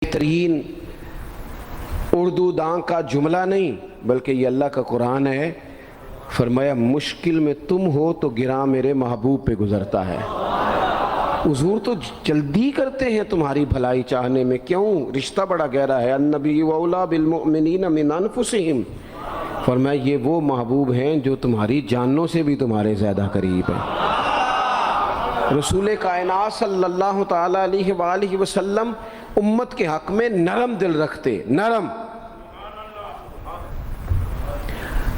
بہترین اردو داں کا جملہ نہیں بلکہ یہ اللہ کا قرآن ہے. فرمایا مشکل میں تم ہو تو گراں میرے محبوب پہ گزرتا ہے. حضور تو جلدی کرتے ہیں تمہاری بھلائی چاہنے میں. کیوں؟ رشتہ بڑا گہرا ہے. النبی اولیٰ بالمؤمنین من انفسہم. فرمایا یہ وہ محبوب ہیں جو تمہاری جانوں سے بھی تمہارے زیادہ قریب ہیں. رسول کائنات صلی اللہ تعالیٰ علیہ وآلہ وسلم امت کے حق میں نرم دل رکھتے. نرم.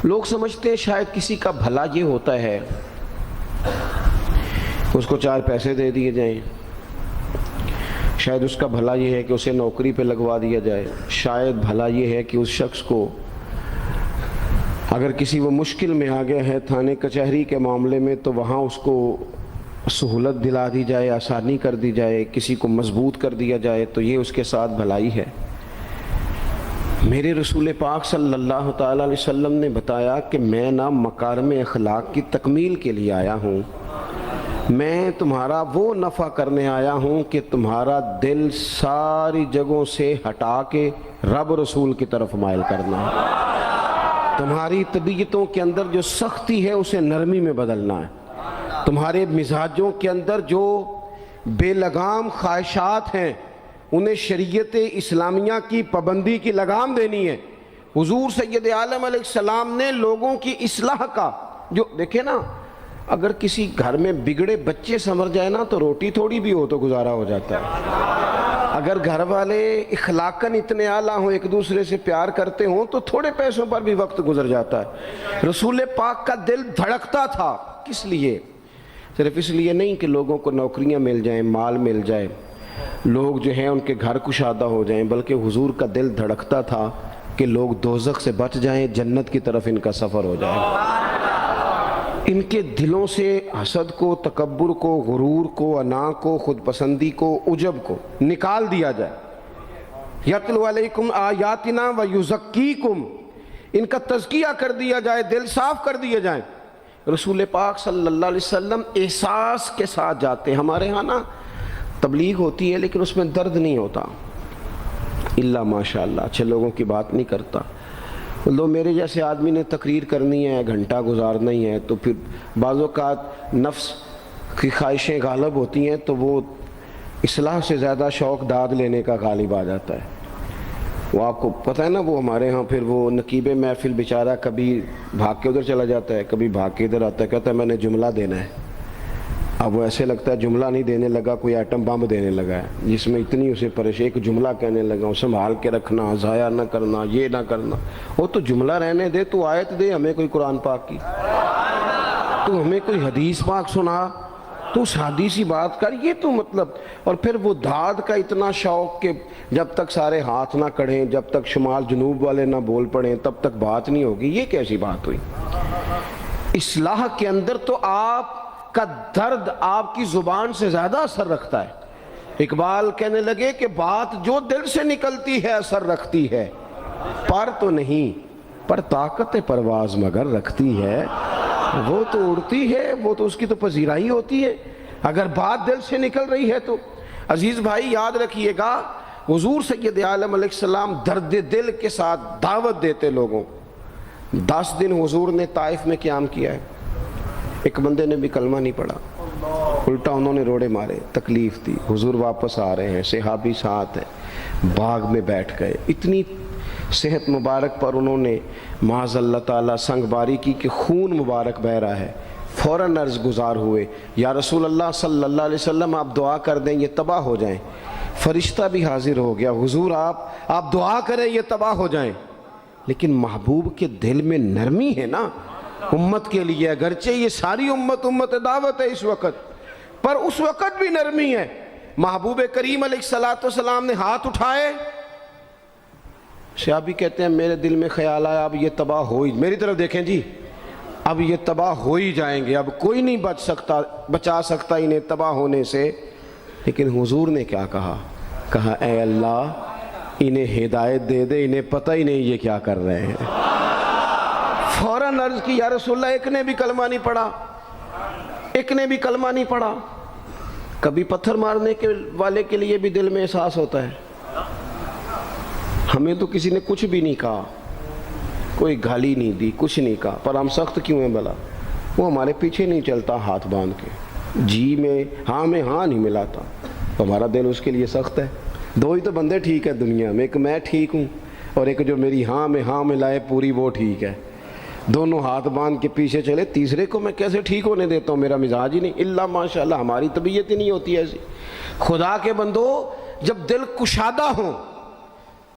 لوگ سمجھتے ہیں شاید کسی کا بھلا یہ ہوتا ہے اس کو 4 پیسے دے دیے جائیں، شاید اس کا بھلا یہ ہے کہ اسے نوکری پہ لگوا دیا جائے، شاید بھلا یہ ہے کہ اس شخص کو اگر کسی وہ مشکل میں آ گیا ہے تھانے کچہری کے معاملے میں تو وہاں اس کو سہولت دلا دی جائے، آسانی کر دی جائے، کسی کو مضبوط کر دیا جائے، تو یہ اس کے ساتھ بھلائی ہے. میرے رسول پاک صلی اللہ تعالیٰ علیہ وسلم نے بتایا کہ میں نہ مکارم اخلاق کی تکمیل کے لیے آیا ہوں، میں تمہارا وہ نفع کرنے آیا ہوں کہ تمہارا دل ساری جگہوں سے ہٹا کے رب رسول کی طرف مائل کرنا ہے. تمہاری طبیعتوں کے اندر جو سختی ہے اسے نرمی میں بدلنا ہے. تمہارے مزاجوں کے اندر جو بے لگام خواہشات ہیں انہیں شریعت اسلامیہ کی پابندی کی لگام دینی ہے. حضور سید عالم علیہ السلام نے لوگوں کی اصلاح کا جو دیکھیں نا، اگر کسی گھر میں بگڑے بچے سنور جائے نا تو روٹی تھوڑی بھی ہو تو گزارا ہو جاتا ہے. اگر گھر والے اخلاقاً اتنے اعلیٰ ہوں، ایک دوسرے سے پیار کرتے ہوں تو تھوڑے پیسوں پر بھی وقت گزر جاتا ہے. رسول پاک کا دل دھڑکتا تھا. کس لیے؟ صرف اس لیے نہیں کہ لوگوں کو نوکریاں مل جائیں، مال مل جائے، لوگ جو ہیں ان کے گھر کشادہ ہو جائیں، بلکہ حضور کا دل دھڑکتا تھا کہ لوگ دوزخ سے بچ جائیں، جنت کی طرف ان کا سفر ہو جائے. ان کے دلوں سے حسد کو، تکبر کو، غرور کو، انا کو، خود پسندی کو، عجب کو نکال دیا جائے. یتلو علیکم آیاتنا ویزکیکم، ان کا تزکیہ کر دیا جائے، دل صاف کر دیے جائیں. رسول پاک صلی اللہ علیہ وسلم احساس کے ساتھ جاتے ہیں. ہمارے ہاں نا تبلیغ ہوتی ہے لیکن اس میں درد نہیں ہوتا، اللہ ماشاء اللہ اچھے لوگوں کی بات نہیں کرتا. لو میرے جیسے آدمی نے تقریر کرنی ہے، گھنٹہ گزارنا ہی ہے، تو پھر بعض اوقات نفس کی خواہشیں غالب ہوتی ہیں تو وہ اصلاح سے زیادہ شوق داد لینے کا غالب آ جاتا ہے. وہ آپ کو پتہ ہے نا، وہ ہمارے ہاں پھر وہ نقیب محفل بیچارہ کبھی بھاگ کے ادھر چلا جاتا ہے، کبھی بھاگ کے ادھر آتا ہے، کہتا ہے میں نے جملہ دینا ہے. اب وہ ایسے لگتا ہے جملہ نہیں دینے لگا، کوئی ایٹم بم دینے لگا ہے جس میں اتنی اسے پریشانی. ایک جملہ کہنے لگا ہوں، سنبھال کے رکھنا، ضائع نہ کرنا، یہ نہ کرنا. وہ تو جملہ رہنے دے، تو آیت دے ہمیں کوئی قرآن پاک کی، تو ہمیں کوئی حدیث پاک سنا، تو اس حدیثی بات کر. یہ تو مطلب، اور پھر وہ داد کا اتنا شوق کہ جب تک سارے ہاتھ نہ کڑھیں، جب تک شمال جنوب والے نہ بول پڑیں تب تک بات نہیں ہوگی. یہ کیسی بات ہوئی؟ اصلاح کے اندر تو آپ کا درد آپ کی زبان سے زیادہ اثر رکھتا ہے. اقبال کہنے لگے کہ بات جو دل سے نکلتی ہے اثر رکھتی ہے، پر تو نہیں، پر طاقت پرواز مگر رکھتی ہے. وہ تو اڑتی ہے، وہ تو اس کی تو پذیرائی ہوتی ہے اگر بات دل سے نکل رہی ہے تو. عزیز بھائی یاد رکھیے گا، حضور سید عالم علیہ السلام درد دل کے ساتھ دعوت دیتے لوگوں. 10 دن حضور نے طائف میں قیام کیا ہے، ایک بندے نے بھی کلمہ نہیں پڑھا، الٹا انہوں نے روڑے مارے، تکلیف تھی. حضور واپس آ رہے ہیں، صحابی ساتھ ہیں، باغ میں بیٹھ گئے. اتنی صحت مبارک پر انہوں نے معاذ اللہ تعالیٰ سنگ باری کی کہ خون مبارک بہہ رہا ہے. فوراً عرض گزار ہوئے، یا رسول اللہ صلی اللہ علیہ وسلم آپ دعا کر دیں یہ تباہ ہو جائیں. فرشتہ بھی حاضر ہو گیا، حضور آپ دعا کریں یہ تباہ ہو جائیں. لیکن محبوب کے دل میں نرمی ہے نا امت کے لیے، اگرچہ یہ ساری امت دعوت ہے اس وقت، پر اس وقت بھی نرمی ہے. محبوب کریم علیہ السلام نے ہاتھ اٹھائے. صحابی کہتے ہیں میرے دل میں خیال آیا اب یہ تباہ ہو ہی، میری طرف دیکھیں جی، اب یہ تباہ ہو ہی جائیں گے، اب کوئی نہیں بچا سکتا انہیں تباہ ہونے سے. لیکن حضور نے کیا کہا اے اللہ انہیں ہدایت دے دے، انہیں پتہ ہی نہیں یہ کیا کر رہے ہیں. فوراً عرض کی یا رسول اللہ ایک نے بھی کلمہ نہیں پڑھا، ایک نے بھی کلمہ نہیں پڑھا. کبھی پتھر مارنے کے والے کے لیے بھی دل میں احساس ہوتا ہے، ہمیں تو کسی نے کچھ بھی نہیں کہا، کوئی گالی نہیں دی، کچھ نہیں کہا، پر ہم سخت کیوں ہیں بھلا؟ وہ ہمارے پیچھے نہیں چلتا ہاتھ باندھ کے، جی میں ہاں نہیں ملاتا، تو ہمارا دل اس کے لیے سخت ہے۔ دو ہی تو بندے ٹھیک ہے دنیا میں، ایک میں ٹھیک ہوں اور ایک جو میری ہاں میں ہاں ملائے پوری، وہ ٹھیک ہے۔ دونوں ہاتھ باندھ کے پیچھے چلے، تیسرے کو میں کیسے ٹھیک ہونے دیتا ہوں؟ میرا مزاج ہی نہیں، اللہ ماشاء اللہ ہماری طبیعت ہی نہیں ہوتی ایسی۔ خدا کے بندو، جب دل کشادہ ہوں